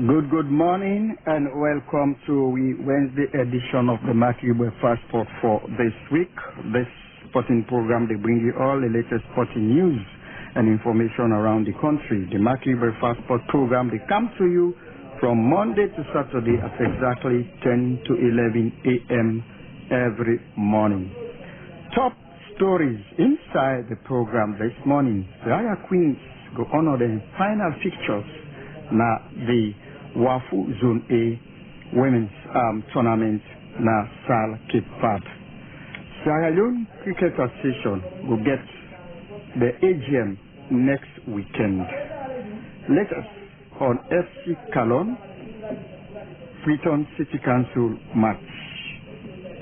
Good morning and welcome to the Wednesday edition of the Mercury BreakFast Sport for this week. This sporting program, they bring you all the latest sporting news and information around the country. The Mercury BreakFast Sport program, they come to you from Monday to Saturday at exactly 10 to 11 a.m. every morning. Top stories inside the program this morning. The Aya Queens go honor the final fixtures. Now the Wafu Zone A Women's Tournament na Sal Cape Verde. Sierra Leone Cricket Association will get the AGM next weekend. Latest on FC Calon Freeton City Council match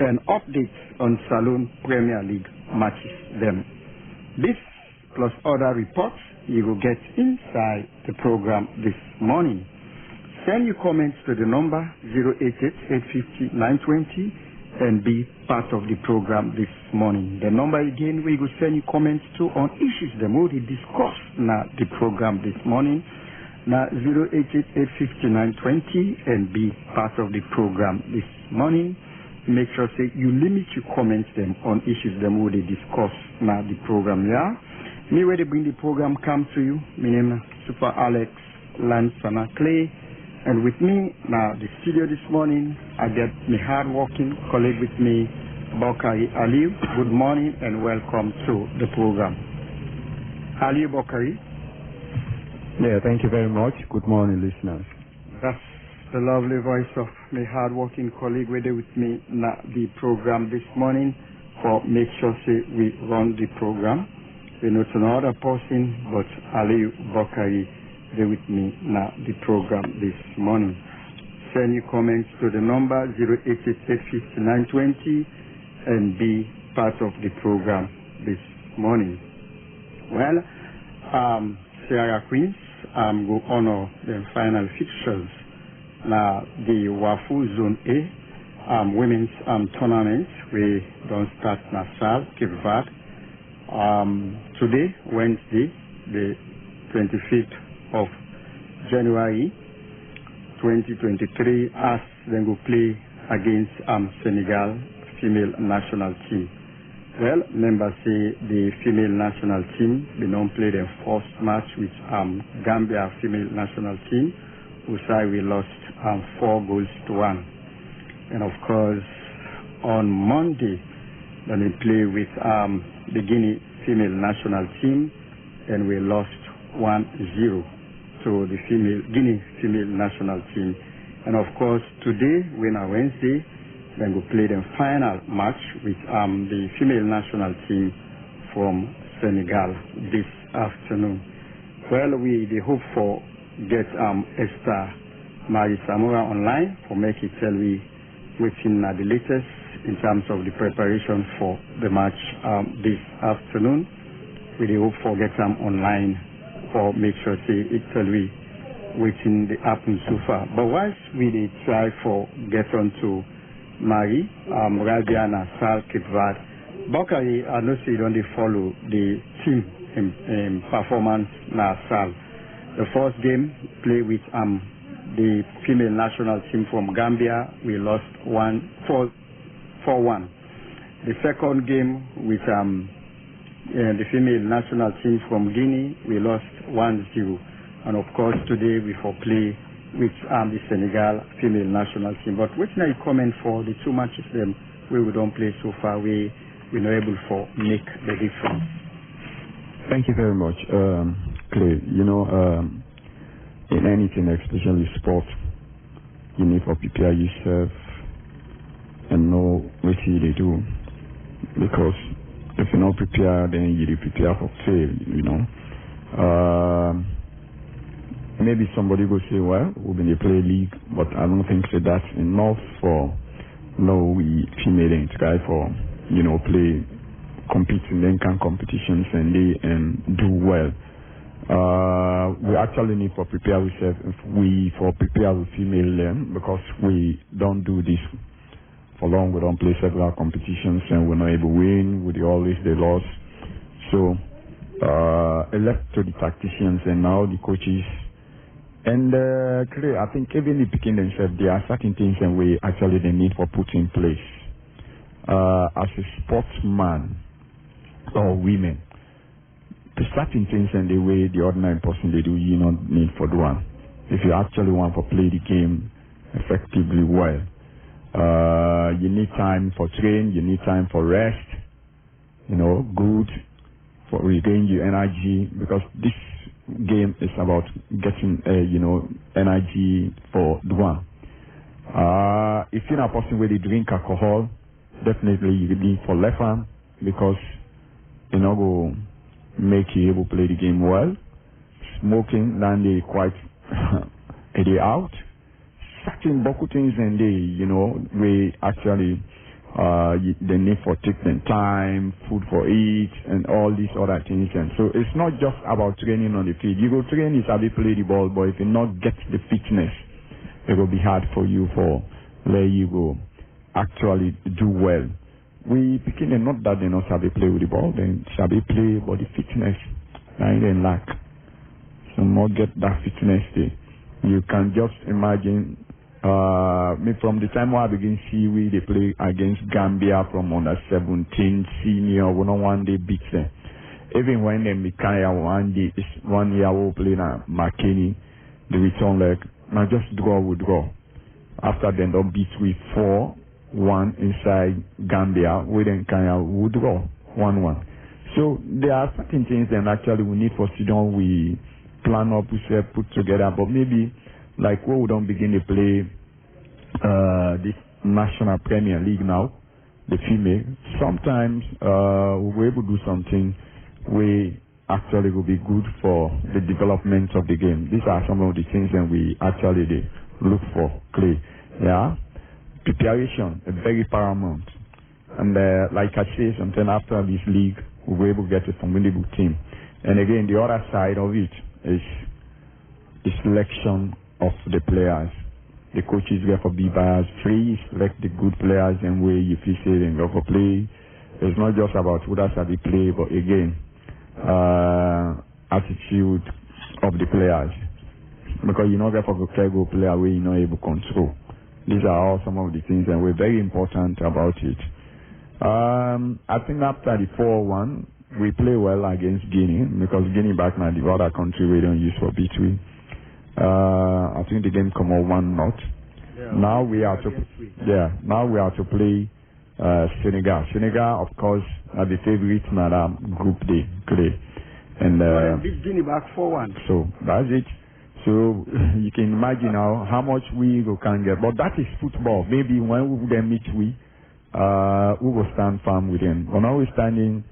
and updates on Saloon Premier League matches them. This plus other reports you will get inside the program this morning. Send your comments to the number 088-850-920 and be part of the program this morning. The number again we will send you comments to on issues that we will discuss now the program this morning. Now 088-850-920 and be part of the program this morning. Make sure say you limit your comments them on issues that we will discuss now the program. Yeah. Me where they bring the program come to you. My name is Super Alex Lansana Claye. And with me now the studio this morning, I get my hard-working colleague with me, Bokari Aliu. Good morning and welcome to the program. Aliu Bokari. Yeah, thank you very much. Good morning, listeners. That's the lovely voice of my hard-working colleague with me now the program this morning for make sure say we run the program. We know it's another person, but Aliu Bokari there with me now the program this morning. Send your comments to the number 088-850-920 and be part of the program this morning. Well, Sierra Queens will honor the final fixtures. Now the Wafu Zone A women's tournament we don't start Nassau, Cape Verde. Today, Wednesday, the 25th of January 2023, as they go play against Senegal female national team. Well, members say the female national team they don't play their first match with Gambia female national team, who say we lost 4-1. And of course, on Monday, then they play with the Guinea female national team, and we lost 1-0 to the Guinea female national team. And of course, today, when on Wednesday, then we play the final match with the female national team from Senegal this afternoon. Well, we hope for get Esther Marie Samora online for make it tell we within the latest in terms of the preparation for the match this afternoon. We hope for get them online for make sure say it tell we waiting the happen so far. But whilst we try for get on to Marie, Rabiana, Sal, Cape Verde, Bokari, I know say don't they follow the team in performance na Sal. The first game play with the female national team from Gambia, we lost 4-1. The second game with the female national team from Guinea, we lost 1-0. And of course, today we for play with the Senegal female national team. But what's my comment for the two matches them where we don't play so far, we're not able to make the difference? Thank you very much, Clay. You know, in anything, especially sport, you need to prepare yourself and know what they do. Because if you're not prepared, then you prepare for fail, you know. Maybe somebody will say, well, we're going to play league, but I don't think so that's enough for we female and try for, you know, play, compete in the kind competitions and do well. We actually need to prepare ourselves for prepare with female because we don't do this for long. We don't play several competitions and we're not able to win. We always they lost. So left to the tacticians and now the coaches And Claye, I think even the picking themselves, there are certain things and we actually they need for put in place. As a sportsman or women, the certain things and the way the ordinary person they do, you don't need for one. If you actually want to play the game effectively well, you need time for train, you need time for rest, good for regain your energy, because this game is about getting energy for the one. If you're not a person where they drink alcohol, definitely you need for left hand, because go make you able to play the game well. Smoking, then they quite a day out. Certain boku things and they, we actually the need for taking time, food for eat, and all these other things. And so it's not just about training on the field. You go train is how they play the ball, but if you not get the fitness, it will be hard for you for where you go actually do well. We picking them, not that they not sabi play with the ball, then sabi play, but the fitness I then lack. So more get that fitness there. You can just imagine me from the time when I begin see we they play against Gambia from under 17 senior, we don't one day beat them. Even when they Mikaya 1 day is 1 year old play now McKinney, the return leg, now just draw with draw. After then don't beat with 4-1 inside Gambia, we then Kenya would draw 1-1. So there are certain things that actually we need for sit down, we plan up, we say put together, but maybe like when we don't begin to play this National Premier League now, the female, sometimes we're able to do something we actually will be good for the development of the game. These are some of the things that we actually look for, Claye. Yeah? Preparation, very paramount. And like I say, something after this league, we were able to get a formidable team. And again, the other side of it is the selection of the players. The coaches get for be biased free, select the good players and where you feel say and go for play. It's not just about who does the play, but again, attitude of the players. Because you know, get for go player where you're not able to control. These are all some of the things and we're very important about it. I think after the 4-1, we play well against Guinea, because Guinea back now the other country we don't use for B3. I think the game come out 1-0. Yeah, now we are to play Senegal. Senegal, of course, are the favorite group they play. And beat Guinea back 4-1. So that's it. So you can imagine how much we can get. But that is football. Maybe when we then meet we will stand firm with them. But now we're standing,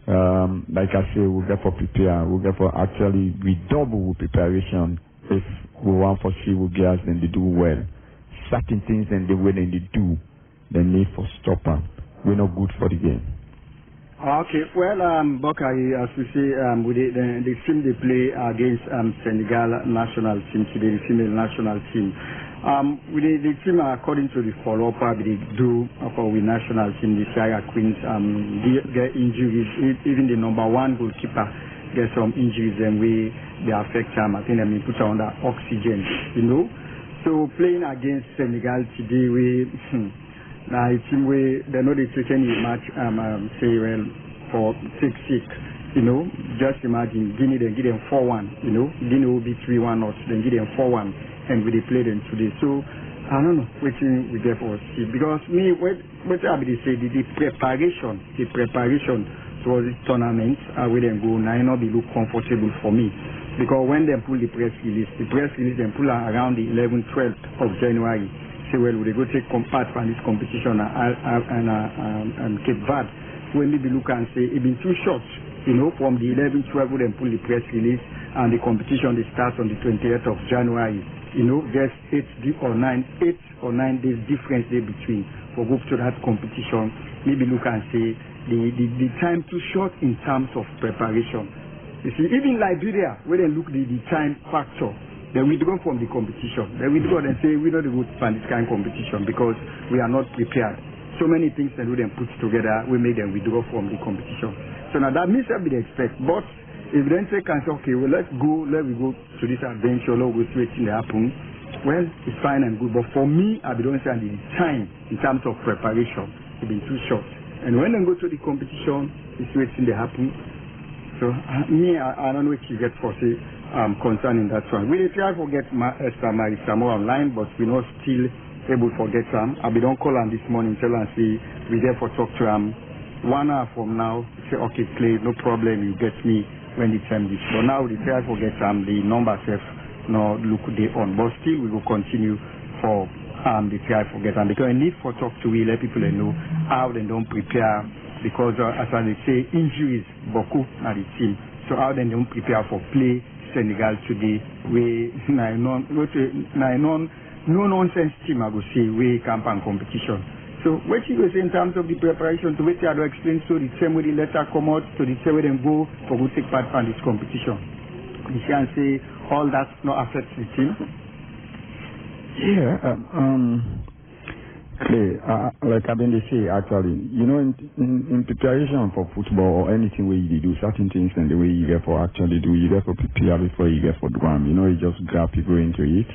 like I say, we'll get for prepare. We'll get for actually redouble preparation. If we want for see we get then they do well. Certain things and the way they do, they need for stopper. We're not good for the game. Okay, well, Bakari, as we say, with the team they play against Senegal national team today, the female national team. With the team, according to the follow-up, they do with national team, the Sierra Queens get injuries. Even the number 1 goalkeeper get some injuries, and they affect them. I think they may put her under oxygen, So playing against Senegal today, now it seems they know they take any match say well for 6-6, Just imagine Guinea then give them 4-1, Guinea will be 3-1 or then give them 4-1 and we play them today. So I don't know which thing we get for see, because me what I be say the preparation towards this tournament we then go now not be look comfortable for me, because when they pull the press release then pull around the 11th, 12th of January. Say, well, they go take part from this competition and Cape Verde. When we look and say, it's been too short, from the 11th, 12th, we then pull the press release, and the competition they start on the 28th of January. There's 8 or 9 days difference there between for go to that competition. Maybe look and say, the time too short in terms of preparation. You see, even Liberia, when they look the time factor, they withdraw from the competition. They withdraw and say, we don't go to this kind of competition because we are not prepared. So many things that we then put together, we make them withdraw from the competition. So now that means that we expect. But If then say can say, okay, well let we go to this adventure, let's go see what's in the happen. Well, it's fine and good, but for me, I don't say the time in terms of preparation, it's been too short. And when they go to the competition, it's what's in the happen. So I don't know what you get for say concerning that one. We try to get Esther Marisamo online, but we're not still able to get them. I don't call them this morning, tell them say we there for talk to them. 1 hour from now, say okay, Claye, no problem, you get me when the time is. But now we try to get them the number self no look they on. But still we will continue for the try to get them because I need for talk to we let people know how they don't prepare because as I say injuries boku at the team. So how they don't prepare for play Senegal today we no nonsense team I go say we camp and competition. So what you say in terms of the preparation to which I do explain so the same way the letter come out to the same way they go for go take part in this competition. You can say all that not affects the team. Yeah, like I've been say actually, you know, in preparation for football or anything where you do certain things and the way you get for actually do, you get for prepare before you get for the one. You know, you just grab people into it.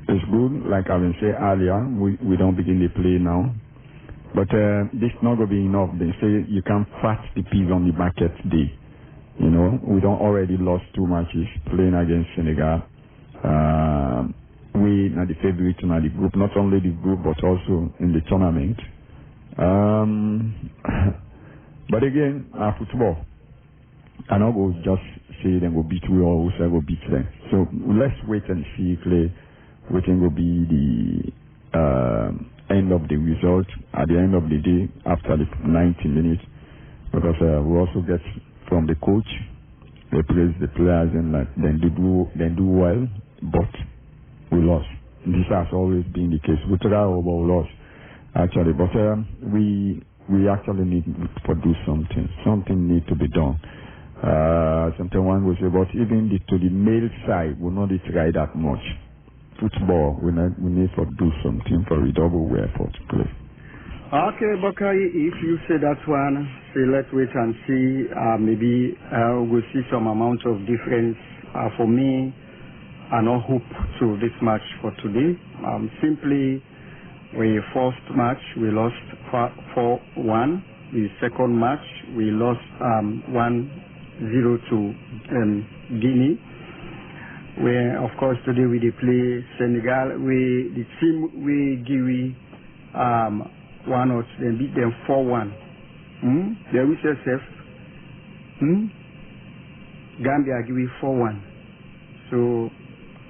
It's good, like I've been saying earlier, we don't begin to play now. But this not going to be enough. They say you can fat the pigs on the market day. You know, we don't already lost 2 matches playing against Senegal. We are the favorite in the group, not only the group but also in the tournament. But again, football. I not go just say them go beat we or we say go beat them. So let's wait and see, Claye. We think will be the end of the result at the end of the day after the 90 minutes because we also get from the coach they praise the players and then do well but we lost. This has always been the case. We try over we lost actually but we actually need to do something need to be done. Sometimes one will say but even to the male side we not try that much. Football, we need to do something for redouble effort to play. Okay, Bakari, if you say that one, say let's wait and see. Maybe we'll see some amount of difference. For me, I no hope to this match for today. Simply, we first match we lost 4-1. The second match we lost 1-0 to Guinea. Where of course today we play Senegal. The team we give 1-0, then beat them 4-1. They will say safe. Gambia give 4-1. So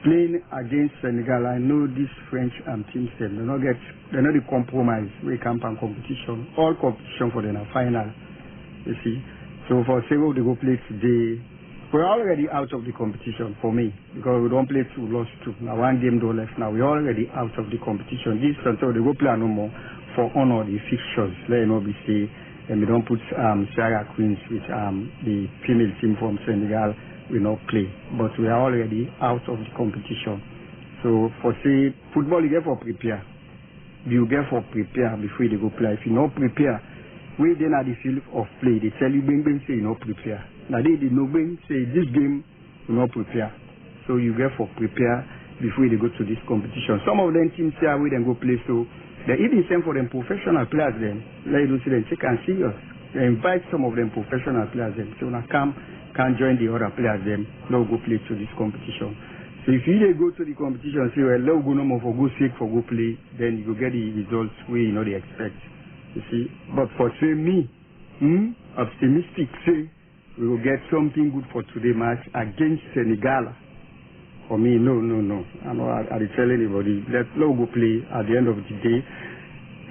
playing against Senegal, I know these French teams they not the compromise. We camp and competition, all competition for the final. You see. So for several they go play today. We're already out of the competition for me because we don't play 2, lost 2. Now 1 game don't left. Now we're already out of the competition. This until they go play no more for honor the fixtures. Let you know we say and we don't put Sarah Queens with the female team from Senegal will not play. But we are already out of the competition. So for say football you get for prepare. You get for prepare before they go play. If you not prepare, we then at the field of play, they tell you bang say you not prepare. Now they did no bang say this game you not prepare. So you get for prepare before they go to this competition. Some of them teams say we then go play so they even send for them professional players then. Let you see them take and see us. They invite some of them professional players then. So now can join the other players then, now go play to this competition. So if you go to the competition say well let's go no more for go sick for go play, then you go get the results we they expect. You see. But for say me, optimistic say we will get something good for today match against Senegal. For me, no. I know I tell anybody let's go play at the end of the day.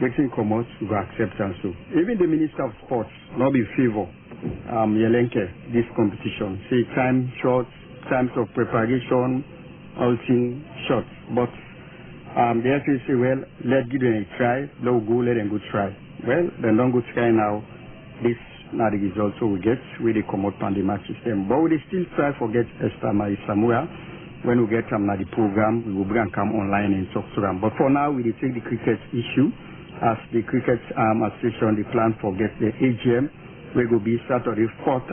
Waiting come out, we will accept and so. Even the Minister of Sports not be favor Yelenke this competition. Say time short, times of preparation, all things short. But the FA say well let's give them a try, let's go, let them go try. Well, then don't go try now. This now the results so we get where they come out on the match system. But we still try to get Esther Marisamo. When we get them now the program, we will bring come online and talk to them. But for now, we take the cricket issue as the cricket association, the plan for get the AGM we will be Saturday, 4th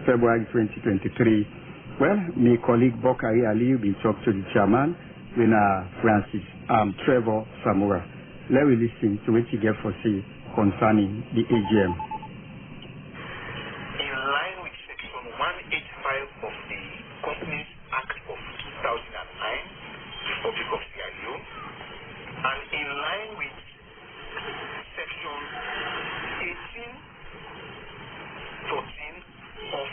February 2023. Well, my colleague Bokari Ali will be talking to the chairman, Winner Francis Trevor Samura. Let me listen to what you get for say concerning the AGM. In line with Section 185 of the Companies Act of 2009, Republic of Sierra Leone, and in line with Section 1814 of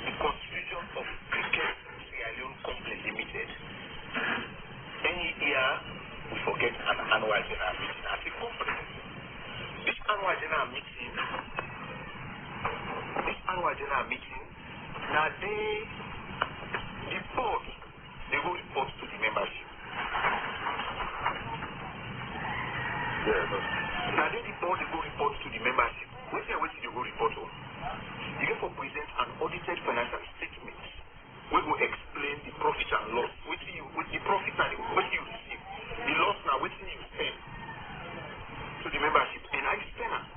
the Constitution of Cricket Sierra Leone Company Limited, any year we forget an annual general meeting as a company. This annual general meeting, now the board, they go report to the membership. Now the board, they go report to the membership. What's the way they go report on? You get for present an audited financial statement. We will explain the profit and loss. With the profit and what you receive, the loss now, what you spend to the membership. And I spend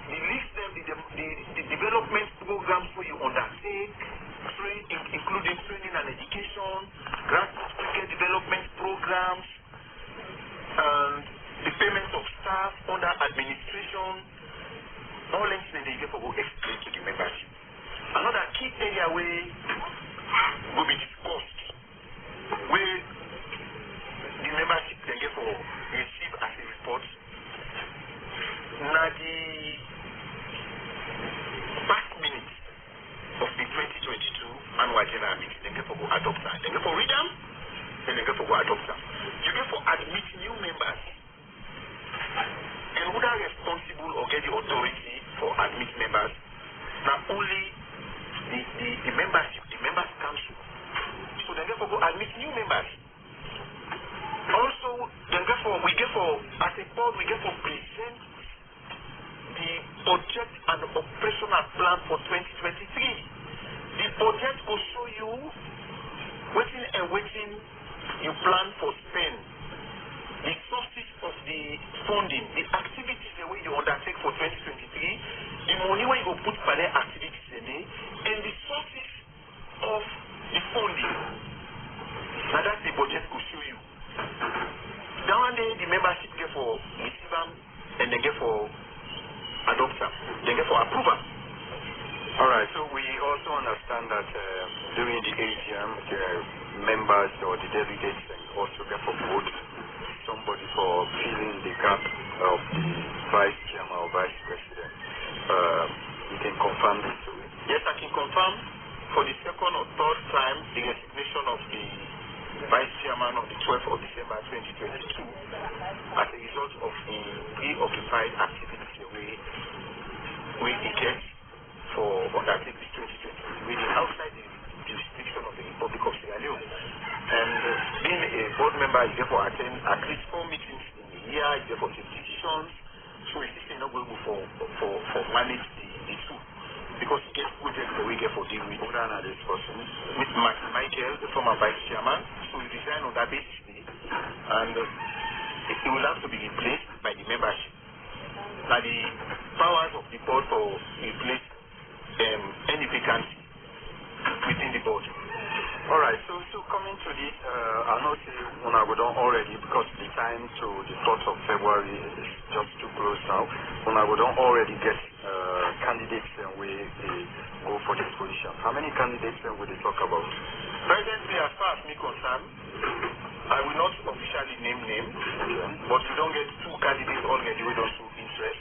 the list them, the development programs for you undertake, including training and education, grassroots cricket development programs, and the payment of staff under administration. All things that they get for will explain to the membership. Another key area where will be discussed, where the membership can get for receive as a report. Now the past minutes of the 2022 annual general meeting, they get for go adopt them. They get for read them, then they get for go adopt them. You get for admit new members. And who are responsible or get the authority for admit members? Not only the membership, the members council. So they get for go admit new members. Also, then we get for as a board, we get for present the budget and operational plan for 2023. The budget will show you waiting you plan for spend, the sources of the funding, the activities the way you undertake for 2023, the money where you go put for the activities in there, and the sources of the funding. Now that's the budget will show you. Down there, the membership get for receive them, and they get for adopt them, they get for approval. All right, so we also understand that during the AGM, the members or the delegates can also get for vote somebody for filling the gap of the vice chairman or vice president. You can confirm this? Yes, I can confirm. For the second or third time, the resignation of the vice chairman on the 12th of December 2022 as a result of the preoccupied activities we engage for undertaking this 2023 meeting outside the jurisdiction of the Republic of Sierra Leone. And being a board member, you therefore attend at least 4 meetings in the year, you therefore take decisions. So it's still not going for manage the two. Because he gets projects the way for deal with this person. Mr. Michael, the former vice chairman, so he resigned on that basis. And it will have to be replaced by the membership. Now the powers of the board for replace any vacancy within the board. All right, so coming to this, I know when I go down already because the time to the 4th of February is just too close now. When I go down already get candidates and we go for this position. How many candidates will they talk about? Presently, as far as me concerned, I will not officially name names, but we don't get 2 candidates already with also interest.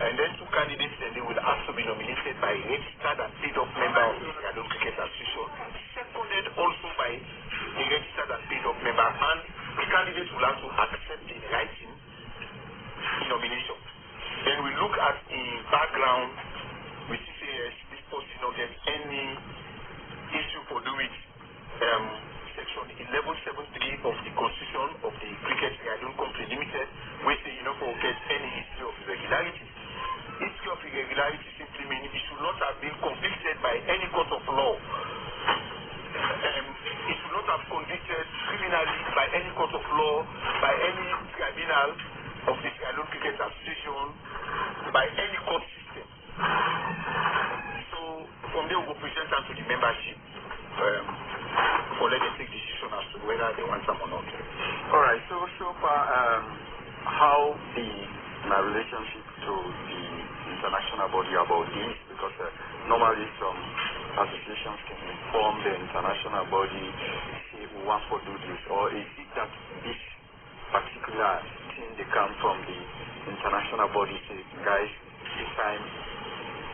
And then 2 candidates, and they will have to be nominated by a registered and paid-up member of the Sierra Leone Cricket Association, seconded also by a registered and paid-up member, and the candidates will have to accept in writing the nomination. Then we look at the background, we see yes, this person not get any issue for doing Section 1173 of the Constitution of the Cricket Sierra Leone Company Limited, which say you not forget any history of irregularities. History of irregularity simply means it should not have been convicted by any court of law. It should not have convicted criminally by any court of law, by any tribunal of the Sierra Leone Cricket Association, by any court system. So from there we will present them to the membership for let them take decision as to whether they want them or not. All right. So far, how the relationship to the international body about this? Because normally some associations can inform the international body, say we want to do this, or is it that this particular thing they come from the international body, say, guys, this time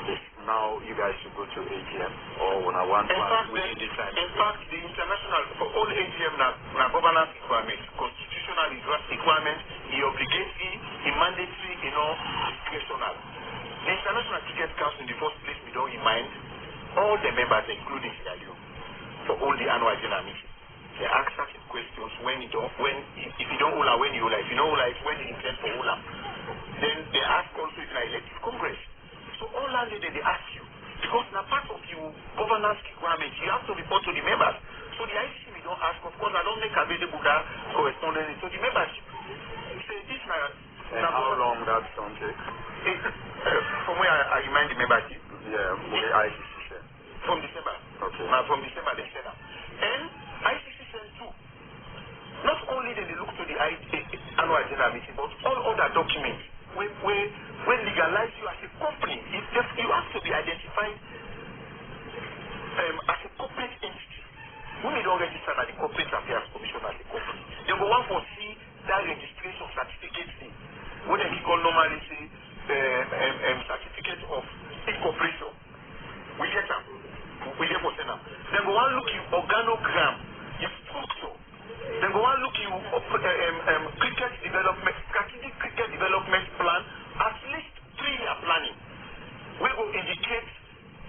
is now you guys should go to AGM, or when I want within this time? In fact, the international, for all AGM, na governance requirement, constitutional requirement, he obligatory, he mandatory, discretional. The International Cricket Council, in the first place, we don't remind all the members, including Sierra for all the annual general meetings. They ask certain questions if you don't hold when you hold, if you don't hold, when you intend for hold. Then they ask also if you are elected Congress. So all that they ask you, because now part of your governance requirements, you have to report to the members. So the ICC we don't ask, of course, I don't make available that correspondence to the membership. Say this now. And how long that's going to take? From where I remind the membership? Yeah, the ICC said. From December. Okay. Now from December they said that. And ICC said too. Not only did they look to the annual general meeting, but all other documents when legalize you as a company, you have to be identified as a corporate entity. When you don't register at the Corporate Affairs Commission as a company, they go want to see that registration certificate thing. What they call normally say certificate of incorporation. We get them. We get for them. Then go and look you organogram, your structure. Then go and look you cricket development, strategic cricket development plan, at least 3-year planning. We will indicate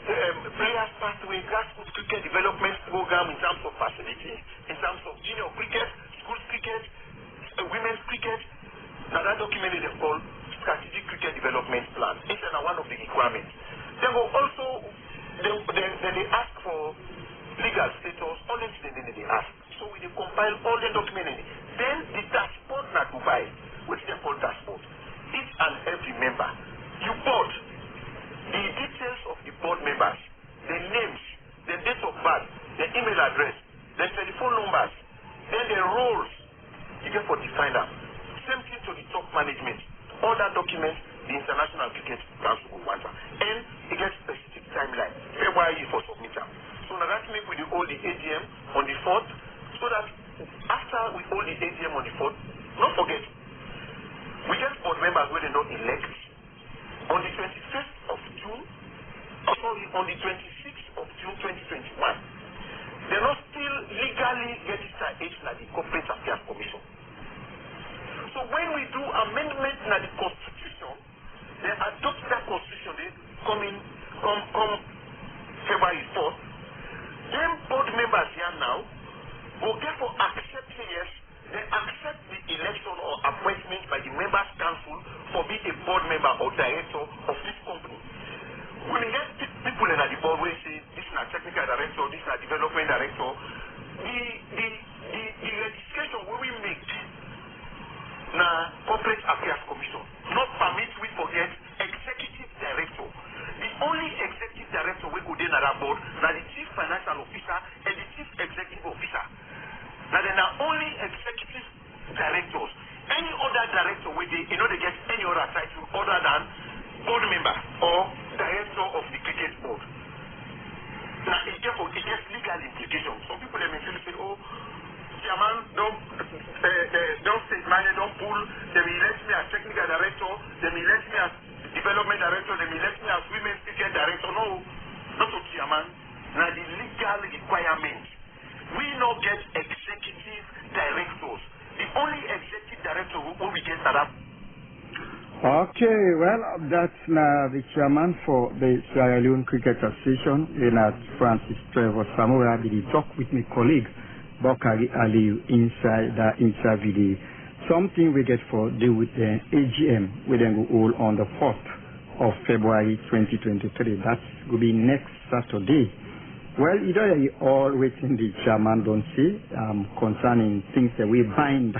players pathway, grassroots cricket development program in terms of facilities, in terms of junior cricket, school cricket, women's cricket. Now that document is called strategic cricket development plan. It's one of the requirements. They will also they ask for legal status, all the things they ask. So we compile all the documents. Then the dashboard na Dubai, which they call dashboard. Each and every member, you board the details of the board members, their names, their date of birth, their email address, their telephone numbers, then their roles. You get for define them. Same thing to the top management. All that documents, the International Cricket Council will want them. And it gets specific timeline. February for submit them. So now that means we hold the AGM on the 4th, so that after we hold the AGM on the 4th, don't forget, we get board members where they don't elect. On the 21st of June, on the 26th of June 2021, they're not still legally registered at the Corporate Affairs Commission. So when we do amendments in the Constitution, they adopt that Constitution, they come February 4th, then board members here now will therefore accept yes, they accept the election or appointment by the members' council for being a board member or director of this company. When we get people in the board, we say this is a technical director, this is a development director, the registration will we make na Corporate Affairs Commission not permit we forget executive director. The only executive director we go in that board na the chief financial officer and the chief executive officer. Now there are only executive directors. Any other director where they get any other title other than board member or director of the cricket board. Now it gets legal implications. Some people they may say, oh, chairman, don't state manager, don't pull, they will elect me as technical director, they will elect me as development director, they will elect me as women's cricket director. No, not to chairman. Now the legal requirements. We not get executive directors. The only executive director who we get that. Okay, well, that's the chairman for the Sierra Leone Cricket Association, Francis Trevor Samoa. Did he talk with my colleague, Bakari Aliu, inside the interview. Something we get for deal with the AGM, we then go all on the 4th of February 2023. That's going to be next Saturday. Well, either you all waiting the chairman don't say concerning things that we bind,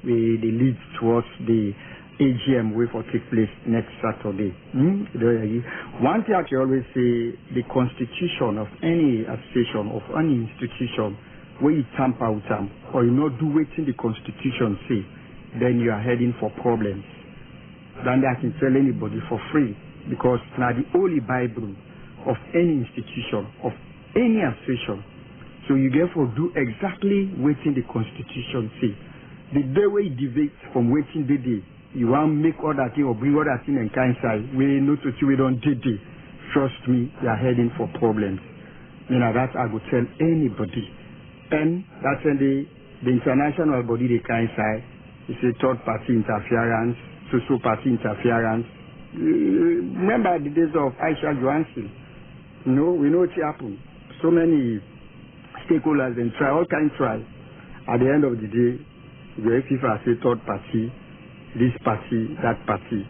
the leads towards the AGM will for take place next Saturday. One thing I can always say, the constitution of any association, of any institution, where you tamper with them, or you not do what the constitution say, then you are heading for problems. Then I can tell anybody for free, because now the holy Bible of any institution, of any association. So you therefore do exactly what the constitution say. The day we deviate from waiting the day, you want to make other thing or bring other thing and kind side, we know to see we don't do it. Trust me, you are heading for problems. You know, that I would tell anybody. And that's when the international body, the kind side, it's a third party interference, social party interference. Remember the days of Aisha Johansson? You know, we know what happened. So many stakeholders and try, all kinds try. At the end of the day, the FIFA say third party, this party, that party.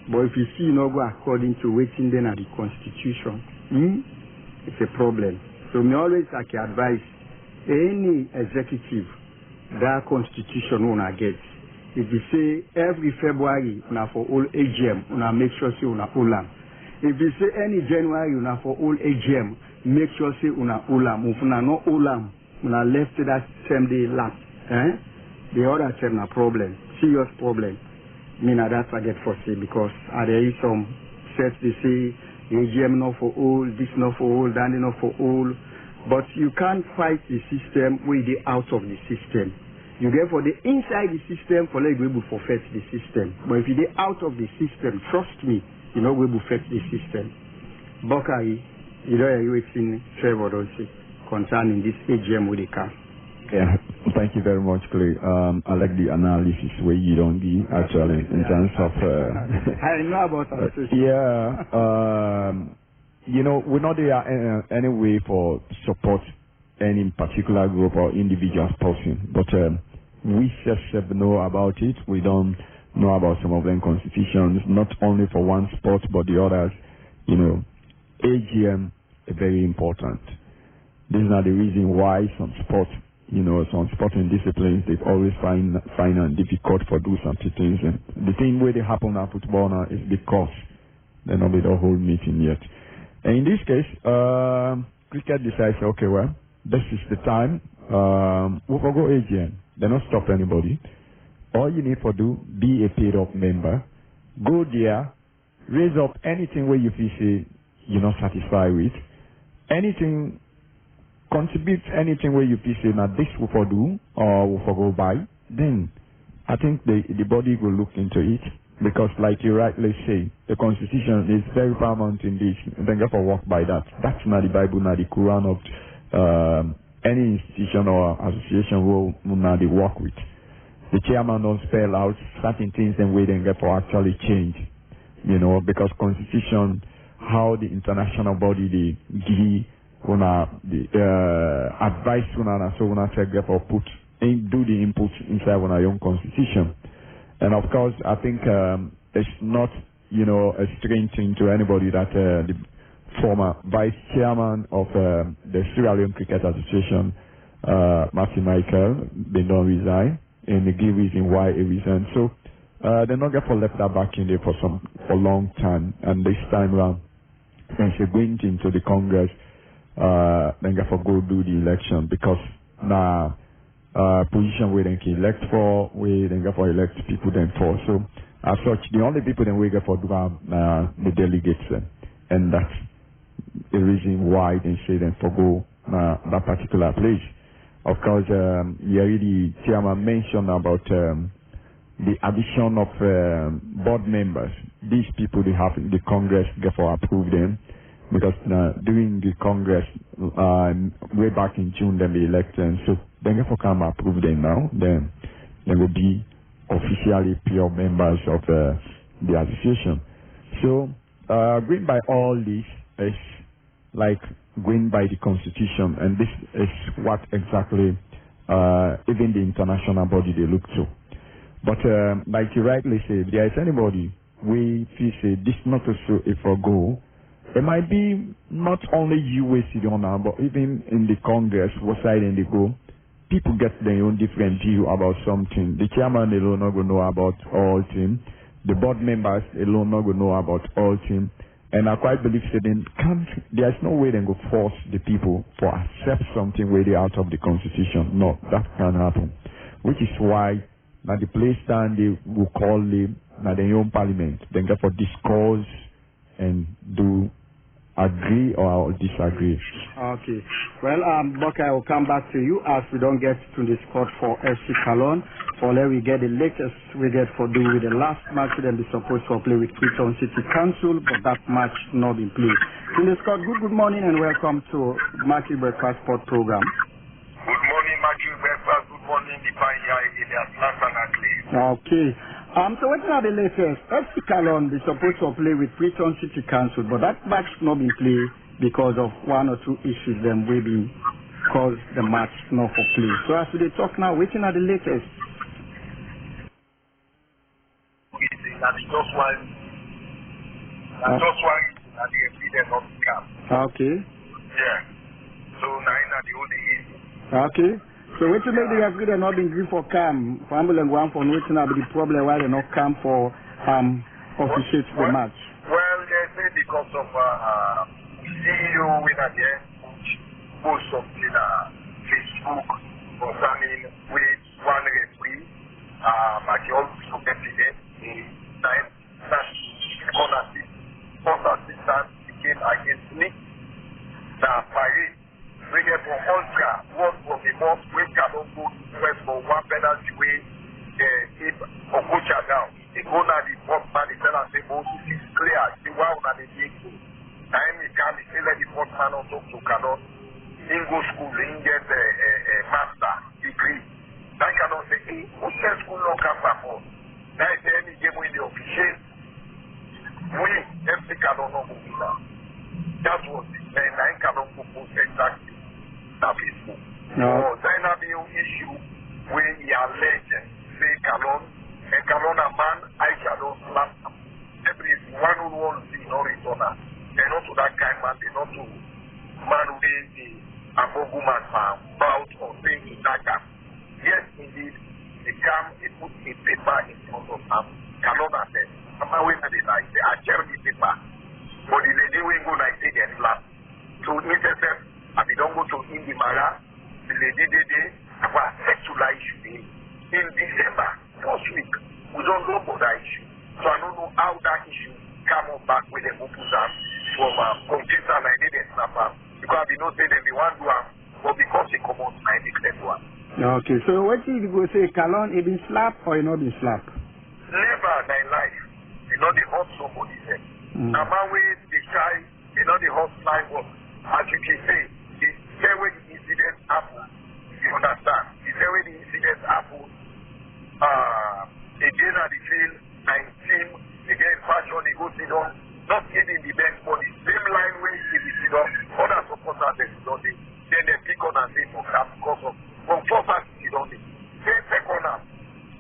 But if you see you not go according to waiting then at the constitution, it's a problem. So me always like advise any executive that constitution una get. If you say every February una for all AGM, una make sure say una olam. If you say any January una for all AGM, make sure say una olam. If una no olam, una left that same day last. The other term a problem, serious problem. Me na that forget for say because there is some sets they say AGM not for all, this not for all, that not for all. But you can't fight the system with the out of the system. You get for the inside the system for like we will forfeit the system. But if you get out of the system, trust me, you know we will forfeit the system. Bokai, you know you waiting Trevor also concerning this AGM with the car. Yeah, thank you very much, Clay. I like the analysis where you don't give actually in terms of. I know about that. You know, we're not there any way for support any particular group or individual person, but we just know about it. We don't know about some of them constitutions, not only for one sport but the others. You know, AGM is very important. This is not the reason why some sports. You know, some sporting disciplines, they always find it difficult for do some things. And the thing where they happen in football now is because they're not with the whole meeting yet. And in this case, cricket decides, okay, well, this is the time. We'll go AGM. They don't stop anybody. All you need to do, be a paid up member. Go there, raise up anything where you feel say you're not satisfied with. Anything. Contribute anything where you feel say now this will for do or will for go by, then I think the body will look into it because like you rightly say, the constitution is very paramount in this. Then you have to work by that. That's not the Bible, not the Quran of any institution or association will not work with. The chairman don't spell out certain things and way they get for actually change. You know, because constitution, how the international body they give the advice so check for put in, do the input inside our own constitution. And of course I think it's not, you know, a strange thing to anybody that the former vice chairman of the Sierra Leone Cricket Association, Martin Michael, they don't resign and they give reason why he resigned. So they're not going to left that back in there for a long time, and this time around since they're going into the Congress, then get for go do the election because now position where they can elect for, where they get for elect people then for. So as such, the only people then we get for do the delegates, and that's the reason why they say then for go that particular place. Of course, you already chairman mentioned about the addition of board members. These people they have the Congress get for approve them. Because during the Congress, way back in June, then they elected, so then if we come approve them now, then they will be officially pure members of the association. So going by all this is like going by the constitution, and this is what exactly even the international body they look to. But like you rightly say, if there is anybody we feel say this not so if I go. It might be not only you wasted on now, but even in the Congress, what side they go, people get their own different view about something. The chairman alone not going to know about all things. the board members alone not going to know about all team. And I quite believe that there's no way they go force the people to accept something where they're out of the constitution. No, that can't happen. Which is why now the place stand they will call them now the own parliament. Then get for discourse and do agree or disagree. Okay. Well, Bucky, I will come back to you as we don't get to the squad for FC Cologne. For let we get the latest we get for doing with the last match then be supposed to play with Freetown City Council, but that match not been played. In the squad, good morning and welcome to Mercury BreakFast Sport Program. Good morning, Mercury BreakFast. Good morning, the Paya Elias Lansana Claye. Okay. So what are the latest? FC Cologne is supposed to play with Freetown City Council, but that match not been played because of one or two issues them will be cause the match not for play. So as we talk now, which are the latest? Okay. Yeah. So now the only issue. Okay. So what you make the referee they not been green for cam? For ambulance one for nothing about the problem why they not come for officiate the match. Well, they say because of CEO winner there post something Facebook concerning with one referee at the also president in time that corner first assistant became against me. Now parade we get from Ultra one from the boss we cannot go first for one penalty way if Okocha down. He go now the fourth man the tell us say Moses is clear. The one on the big goal. Time he can he let the fourth man also to cannot in go school in get a master degree. I cannot say hey who says school no come back for. Now then he gave me the official. We FC cannot know who we are. That was it. Then I cannot propose exactly that Facebook. No. So then have the issue where he alleged say Cologne and Cologne a man I cannot slap him. Every one who wants to no returner. They're not to that kind man, they're not to man who is the Abogu man bout or saying in that camp. Yes, indeed, they come and put a paper in front of them. Cologne has said, I'm away from the night, they are the paper. But the lady will go like they get slap. So necessary, if you don't go to Indimara, the lady they have a sexual issue in December, first week, we don't know about that issue. So I don't know how that issue come up back with the Mupuzan from computer and I didn't snap up. Because we don't say that they want to have, but because they come out, I declare one. Okay, so what did you go say, Cologne, it been slapped or it not been slapped? Never in their life. You know the hot somebody said. Now my way the guy, you know the hot life was, as you can say, the say where the incident happened, you understand? The say where the incident happened, again at the field, and team, again fashion, he goes sit down, not getting the bench, but the same line where he sit down, other supporters they sit down, then they pick on and say for cap because of from first half sit down, then second half.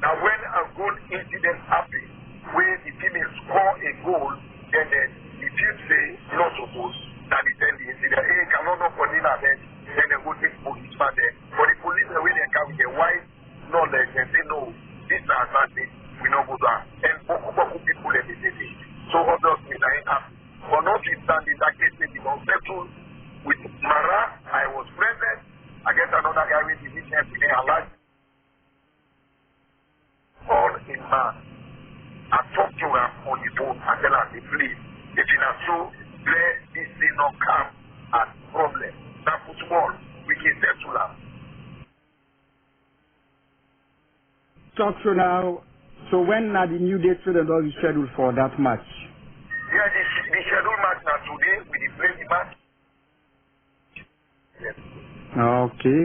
Now when a goal incident happens, where the female score a goal, then the field say not supposed that they tell the incident, hey, cannot know for dinner then they go take policeman there. But the police the way they come with their white knowledge and say no, this is not it, we don't go down. And Boku people let me say this. So obviously that ain't happen. For notwithstanding that case they did not settle with Mara, I was present. I guess another guy with the witness with their life. All in man. I talked to him on the phone and tell him, please, if you are so, let this thing not come as problem. That football, we can settle them. Talk to now. So when are the new dates for the dog scheduled for that match? Yeah, the scheduled match now today, we play the match. Yes. Okay.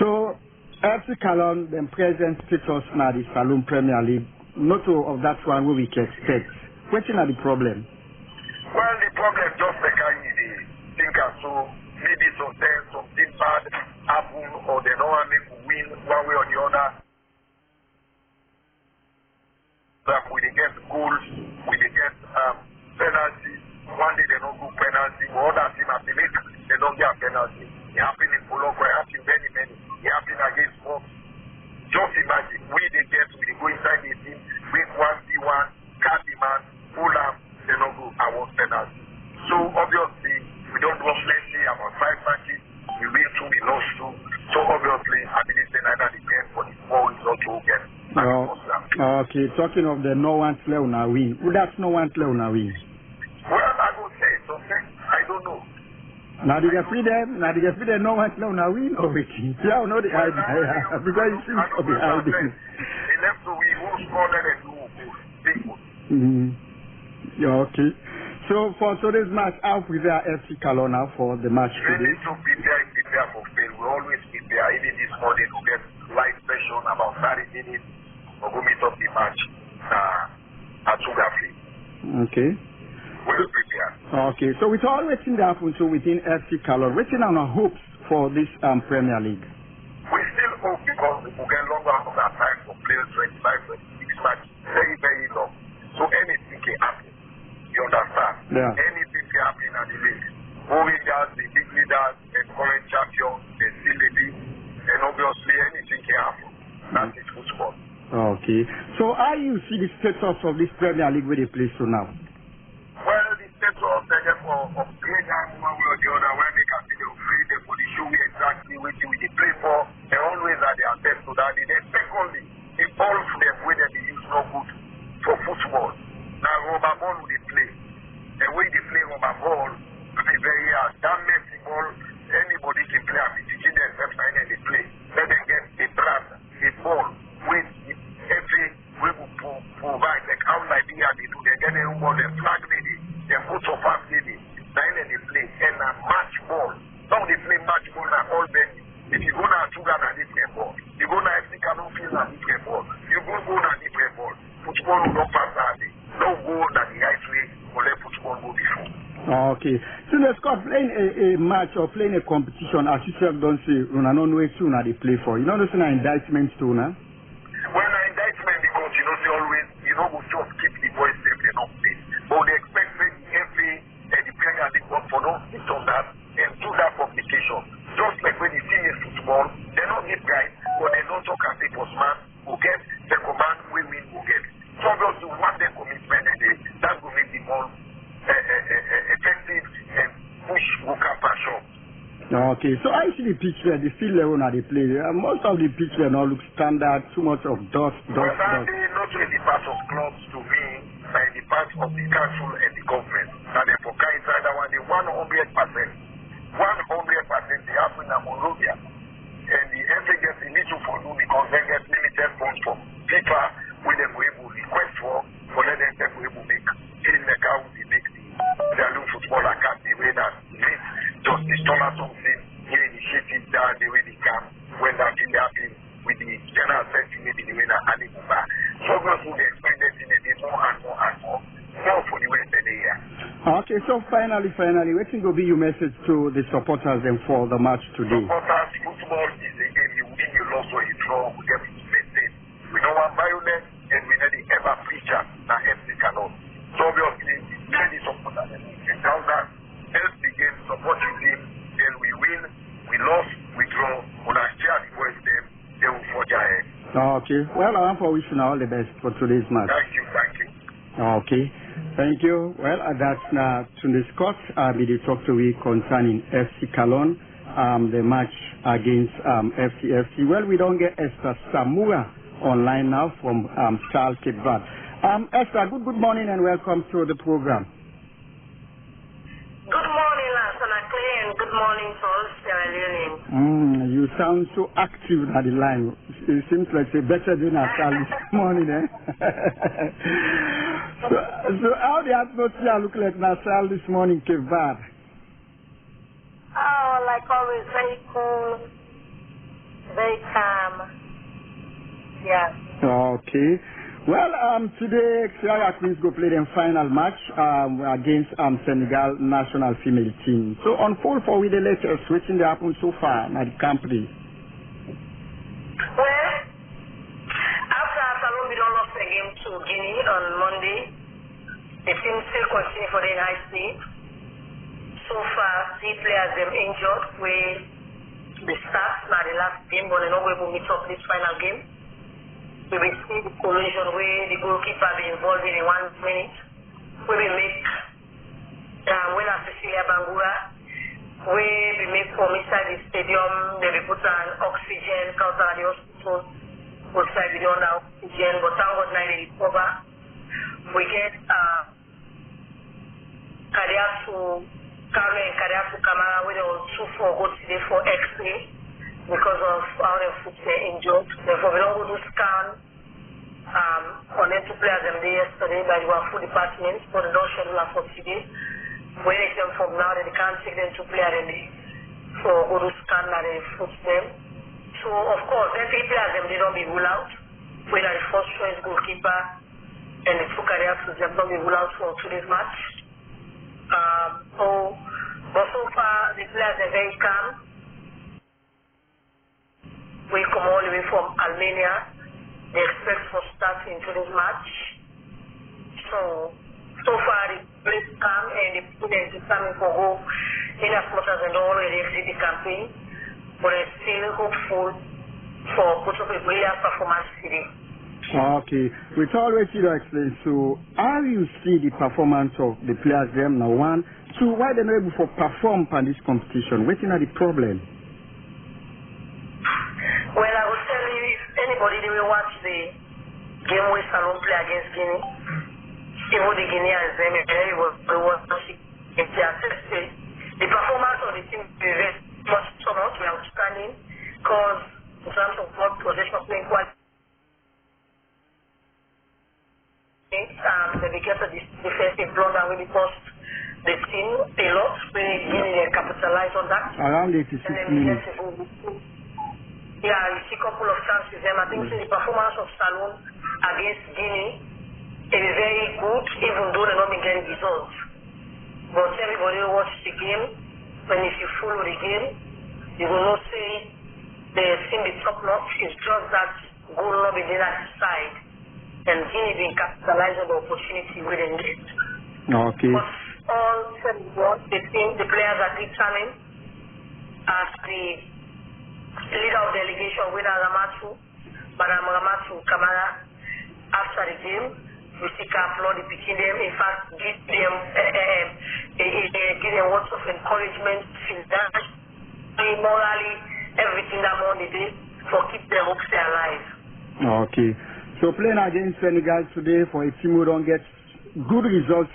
So FC Cologne then present status now the Saloon Premier League. Not of that one we can expect. What is the problem? Well, the problem just like the thinker, so maybe something bad happen or they don't want to win one way or the other. That we get goals, we get penalties. One day they don't do penalty, but other team have to make they don't get penalty. It happened in Poloko, it happened many. It happened against Fox. Just imagine, we they go inside the team, win 1v1, obviously, we don't know plenty about 5 matches. We win 2, we lost 2. So obviously, I believe they neither the game for the 4 results will get. Okay, talking of the no one play on a win. Who that's no one play on a win? Well, I would say something. I don't know. Now they get free them. Now they get free them. No one play on a win or waiting. Yeah, I know the idea because it seems to be hiding. He left to we who scored and who big one. Yeah, okay. So for today's match, I'll prepare FC Kalona for the match We today. need to prepare for fail. We always prepare. Even this morning, we get live session about 30 minutes. We'll go meet up the match at Sugarfree. Okay. We'll prepare. Okay. So with all waiting that happen to within FC Kalona, waiting on our hopes for this Premier League. We still hope because we will get longer of our time for players 25, 26 matches. Very, very long. So anything can happen. You understand? Yeah. Anything can happen at the league. Leaders, the big leaders, the current champions, the still leading, and obviously anything can happen. That is football. Okay. So how you see the status of this Premier League where they play so now? Well, the status of the game of players one way or the other, when they can see the free, they put the show exactly which they play for, they always are their best to that. Then secondly, the ball for them where they use no good for football. Now rubber ball will they play. The way they play rubber ball, is very hard. That makes the ball, anybody can play and be teaching themselves and then they play. Let them get a brand, a ball, with every way will provide, like how Liberia they do, they get a ball, they flag lady, they put up fast lady, then they play, and a match ball. Now they play match ball and all venue. If you go to Sugar and different ball, you go to FC Canon Field and different ball, you go to different ball. Football will not pass that day. No go that the right way, or let football go before. Okay. So let's go playing a match or playing a competition, as you said, don't say, you know, no way soon they play for. You know, there's an indictment too, now? Well, an indictment because, you know, they always, you know, we just keep the boys safe and not play. But they expect the FA and the Premier League for don't sit on that and do that publication. Just like when you see football, they don't give guys, but they don't talk as a postman who get the command, we win, who get. So just to want their commitment and that will make the ball effective and push worker passion. Okay, so I see the pitch there, the field level now they play. Most of the pitch there now look standard, too much of dust. Well, that is not in the part of clubs to me, but in the part of the council and the government. And therefore, inside that one, the 100%. 100% they happen in Monrovia. And the FA gets a little for do because they get limited funds from people when they were able to request for let them take able to make in the car we make the Alum Football Academy way that this Justice Thomas something here initiative that the way they come when that thing happened with the general assembly maybe the way that animal back. So obviously they explain that in a day more and more for the West of the year. Okay, so finally, what will be your message to the supporters and for the match today? Supporters, football is a game you win, you lose, or you draw, we get to maintain. We don't want violence and we never ever preacher that FC cannot. So obviously, many supporters and tell that help the game, support your team, then we win, we lose, we draw, when I share the voice them, they will forge ahead. Okay, well, I want to wish you all the best for today's match. Thank you. Okay, thank you. Well, that's Tunde Scott. We did talk to we concerning FC Kalon, the match against FCFC. Well, we don't get Esther Samura online now from Charles Cape Verde. Esther, good morning and welcome to the program. Good morning, Lansana, Claye, and good morning to all Sierra Leoneans. You sound so active at the line. It seems like it's better than I saw this morning, eh? so how the atmosphere look like Nassau this morning, Cape Verde? Oh, like always, very cool, very calm. Yeah. Okay. Well, today, Sierra Queens go play their final match against Senegal national female team. So, unfold for with the latest, switching that happened so far at the camp day. Well, after Salon, we don't lost a game to Guinea on Monday. The team still continue for the high seed. So far, 3 players them injured. The start now the last game, but they know we will meet up this final game. We will see the collision where the goalkeeper be involved in 1 minute. We will make when at Cecilia Bangura, where we make from inside the stadium, they will put an oxygen, counter at the hospital, outside we don't have oxygen, but thank God now they recover. We get cardiac to Claye and cardiac to Camara, where they will go today for X-ray because of how their foot were injured. Therefore, we don't go to scan on them to play as them day yesterday by the full department, but they don't schedule for today. When they come from now, they can't take them to play at them day. So go to scan that they foot them. So of course, then three players them they don't be ruled out. When the first choice goalkeeper and the two cardiacs them don't be ruled out for today's match. But so far the players are very calm. We come all the way from Armenia. They expect for start in today's match. So far the players calm and the players are determined for go in as much as they don't already exit the campaign. But they're still hopeful for put up a brilliant performance today. Okay. With all what you explain, so how you see the performance of the players them now? One, two, why they're not able to perform in this competition? What is the problem? Well, I will tell you, if anybody they will watch the game with Salon play against Guinea, even the Guineans them they will watch the performance of the team is very much so much outstanding because in terms of ball possession playing quite. They became a defensive blunder when it cost the team a lot. They capitalize on that. Around 86 minutes. Yeah, you see a couple of chances them. I think the performance of Salon against Guinea is very good, even though they're not getting results. But everybody who watches the game, when if you follow the game, you will not say the team is top notch. It's just that goal not being there at the side. And Guinea being capitalized on the opportunity within it. Okay. But all said and done, the players are determined as the leader of delegation with Madam Ramatu Kamara after the game. We seek applaud between them. In fact, give them words of encouragement, morally, everything that they did for keep their hopes alive. Okay. So playing against Senegal today for a team who don't get good results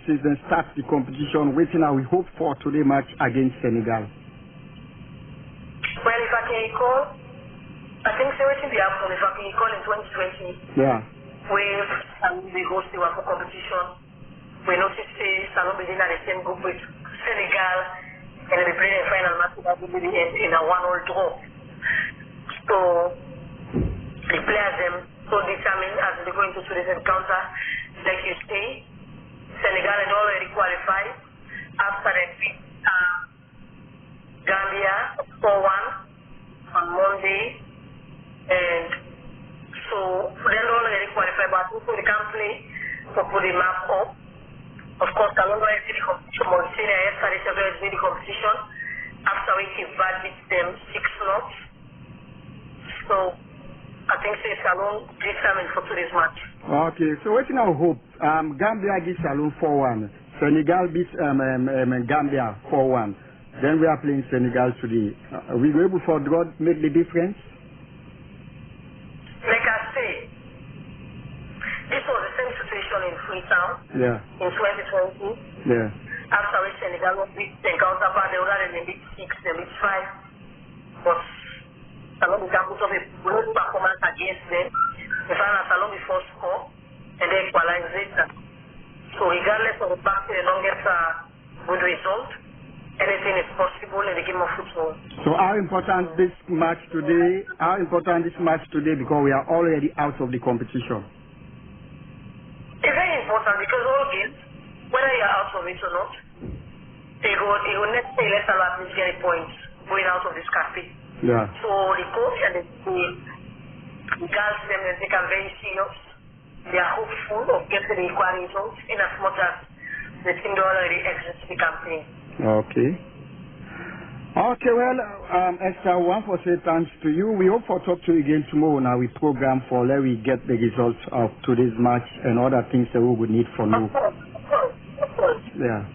since they start the competition, waiting we hope for today match against Senegal. Well, if I can recall, I think everything we have if I can recall in 2020. Yeah. Where we host the WAFO competition, we noticed Salon being at the same group with Senegal, and we played a final match in a 1-1 draw. So the players them so determined as they go into today's encounter, like you say, Senegal had already qualified after they beat Gambia 4-1 on Monday, and so they're already qualified, but also they can play to put the map up. Of course, I don't know if the competition, Mauritania yesterday has made the competition after which he beat them 6-0. So I think it's Salon determined for today's match. Okay, so what's our hope? Gambia beats Salon 4-1. Senegal beats Gambia 4-1. Then we are playing Senegal today. We were able for God make the difference? Like I say, this was the same situation in Freetown in 2020. Yeah. After which Senegal beat the counterpart, they were in the beat 6, they beat 5. But Salon can put up a good performance against them. The final Salon before score and then equalize it. So regardless of the fact they don't get a good result, anything is possible in the game of football. So how important this match today? Because we are already out of the competition. It's very important because all games, whether you are out of it or not, they will next say let's allow them to get a point going out of this cafe. Yeah. So the coach and the girls them they take them very serious. They are hopeful of getting the equal results in as much as the team already exits the campaign. Okay. Okay, well, Esther, one for say thanks to you. We hope for talk to you again tomorrow. Now we program for let we get the results of today's match and other things that we would need for now. Of course. Yeah.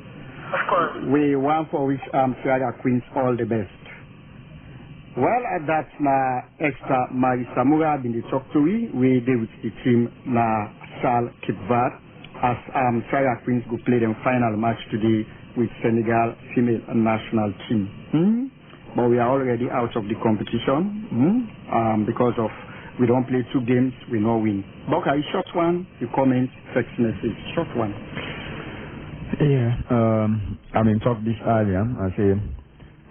Of course. We want for which Sierra Queens all the best. Well, that's na extra Mari Samura been the talk to we did with the team na Sal Cape Verde as Sierra Queens go play their final match today with Senegal female national team. But we are already out of the competition because of we don't play 2 games, we no win. Boka, short one, you comment, text message, short one. Yeah, I mean, talk this earlier. I say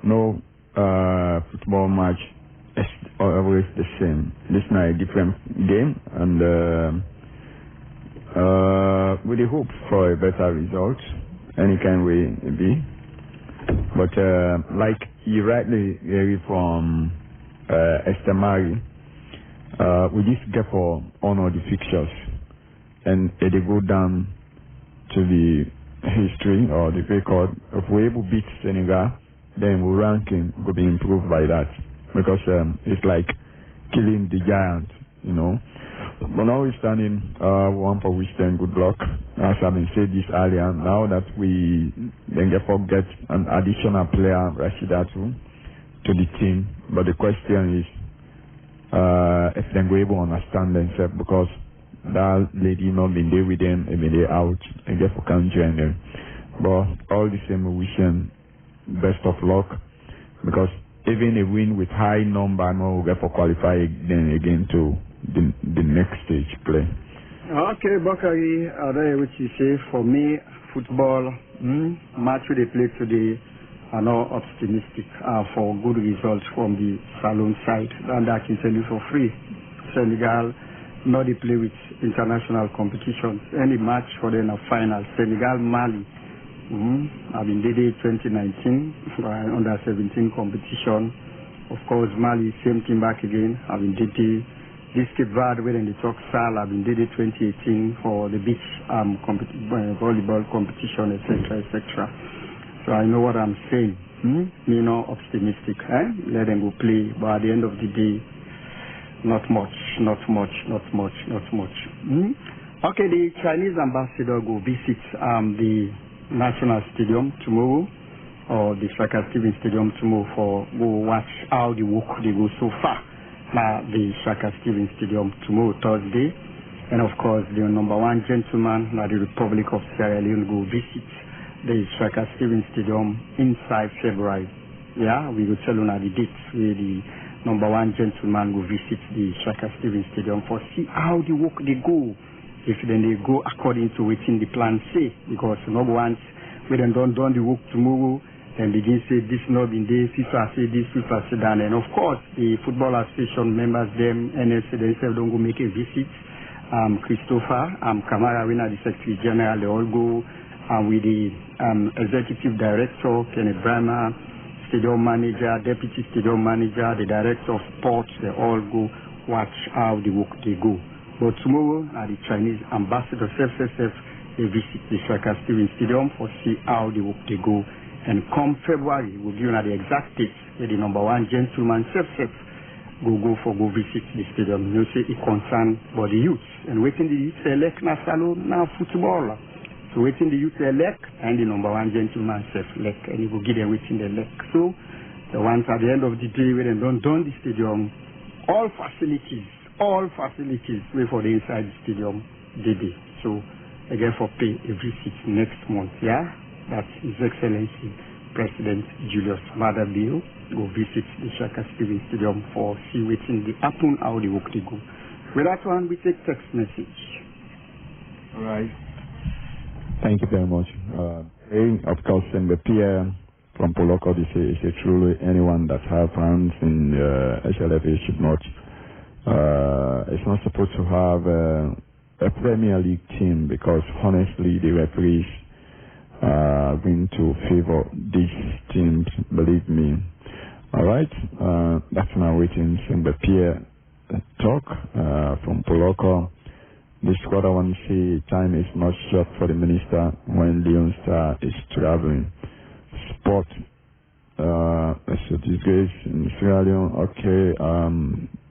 no football match is always the same. This is a different game, and we hope for a better result, any kind way it be. But like you rightly heard from Esther Marie, we just get for honor the fixtures, and they go down to the history or the record. If we're able to beat Senegal, then our ranking will be improved by that, because it's like killing the giant, you know. But now we're standing, one for which then good luck. As I've been said this earlier, now that we then get an additional player, Rashidatu, to the team. But the question is, if they go able to understand themselves, because that lady not been there with them, and been there out, and get for can't join them. But all the same, we wish them best of luck, because even a win with high number, no, we get for qualify then again to the next stage play. Okay, Bakari, what you say for me, football match we play today are not optimistic for good results from the Salon side, and I can tell you for free. Senegal not they play with international competitions. Any match for them a final. Senegal, Mali. I mean, they did 2019 under 17 competition. Of course, Mali same team back again. I mean, they did this Cape Verde when they talk Sal. I mean, they did 2018 for the beach volleyball competition, etc., etc. So I know what I'm saying. Me not optimistic. Let them go play, but at the end of the day, not much. Okay, the Chinese ambassador go visit the National Stadium tomorrow, or the Shaka Stevens Stadium tomorrow, for go watch how the work they go so far. Now the Shaka Stevens Stadium tomorrow, Thursday, and of course the #1 gentleman, now the Republic of Sierra Leone, go visit the Shaka Stevens Stadium inside February. Yeah, we will tell you now the dates where the #1 gentleman will visit the Shaka Stevens Stadium for see how the work they go. If then they go according to within the plan say, because once we then done the work tomorrow, then begin say this not been there, FIFA say this, FIFA say that, and of course the Football Association members, them NSA themselves don't go make a visit. Christopher, Kamara, winner, the Secretary General, they all go with the Executive Director, Kenneth Brahma, Stadium Manager, Deputy Stadium Manager, the Director of Sports, they all go watch how the work they go. But tomorrow, the Chinese ambassador they visit the Shaka Stevens Stadium for see how the work they go. And come February, we'll give you the exact dates where the #1 gentleman go visit the stadium. You say it concern for the youth. And waiting the youth elect na salon na football. So waiting the youth elect and the #1 gentleman elect, and you go give them waiting the elect. So the ones at the end of the day when they don't done the stadium, all facilities wait for the inside the stadium day. So again for pay a visit next month, yeah? That's His Excellency President Julius Maada Bio go visit the Shaka Stevens Stadium for see waiting the happen how the work they go. With that one we take text message. All right. Thank you very much. Of course, in the Pierre from Poloko, they say it's truly anyone that have fans in HLFA should not. It's not supposed to have a Premier League team, because honestly, the referees are going to favor these teams, believe me. All right, that's now waiting. In the Pierre talk from Poloko. This is what I want to say. Time is not short for the minister when Leon Star is traveling. Sport, it's a disgrace in Sierra Leone. Okay,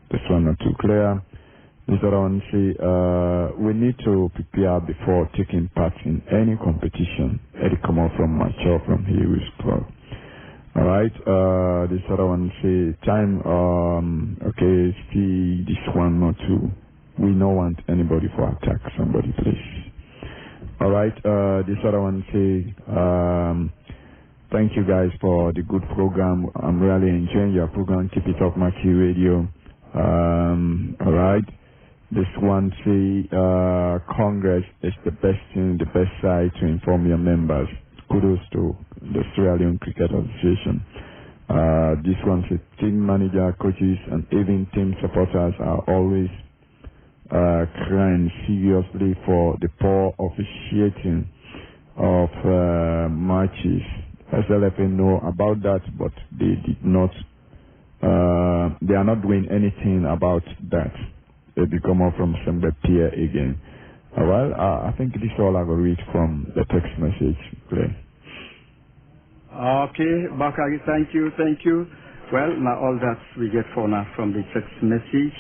this one not too clear. This other one say, we need to prepare before taking part in any competition. Eddie come out from Mature from Heroes Club. Alright, this other one say, time, okay, see this one or two. We don't want anybody to attack somebody, please. Alright, this other one say, thank you guys for the good program. I'm really enjoying your program. Keep it up, Mercury Radio. Alright. This one say, Congress is the best thing, the best side to inform your members. Kudos to the Australian Cricket Association. This one says, team manager, coaches, and even team supporters are always crying seriously for the poor officiating of matches. SLFA know about that, but they did not. They are not doing anything about that. They become out from Sembe Pier again. Well, I think this all I will read from the text message. Claye. Okay, Bakari, thank you. Well, now all that we get for now from the text message.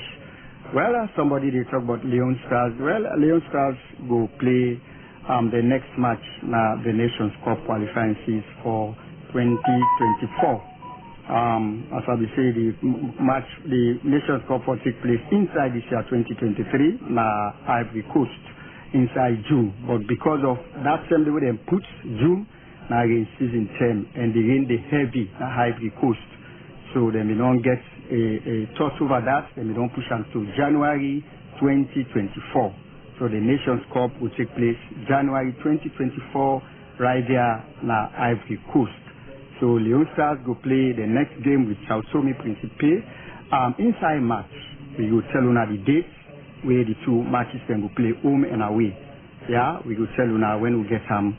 Well, somebody they talk about Leon Stars. Well, Leon Stars go play the next match now the Nations Cup qualifying series for 2024. As I will say, the Nations Cup will take place inside this year 2023 na Ivory Coast inside June. But because of that same day they put June now again season 10 and they rain the heavy na Ivory Coast, so they may not get a toss over that. They may not push until January 2024. So the Nations Cup will take place January 2024 right there na Ivory Coast. So Leon Stars go play the next game with Sao Tome Principe. Inside match, we will tell you now the dates where the two matches can go play home and away. Yeah, we will tell you now when we get from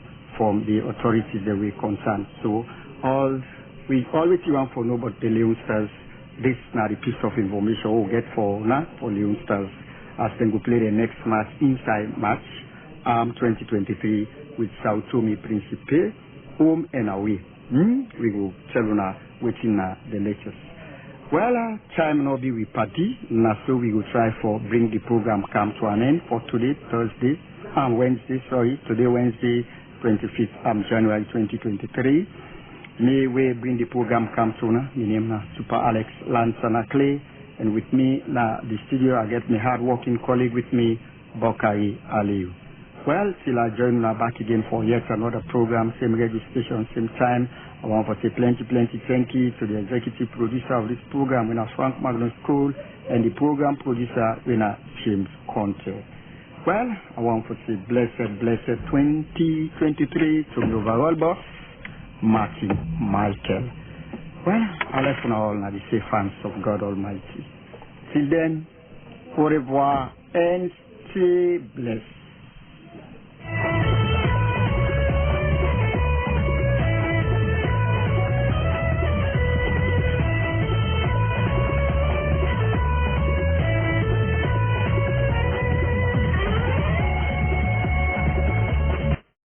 the authorities that we're concerned. So we always want for know about the Leon Stars. This now the piece of information we'll get for Leon Stars as they go play the next match inside match 2023 with Sao Tome Principe, home and away. We will tell you now waiting the lectures. Well, time now be with party. Now so we will try for bring the program come to an end for today, Thursday, Wednesday, today Wednesday, 25th January 2023. May we bring the program come to now. My name is Super Alex Lansana Claye, and with me now the studio I get my hard-working colleague with me, Bakari Aliu. Well, till I join now back again for yet another program, same registration, same time. I want to say plenty thank you to the executive producer of this program, Winner Frank Magnus Cole, and the program producer, Winner James Conte. Well, I want to say blessed 2023 to the overall boss, Martin Michael. Well, I left now all now the safe hands of God Almighty. Till then, au revoir and stay blessed.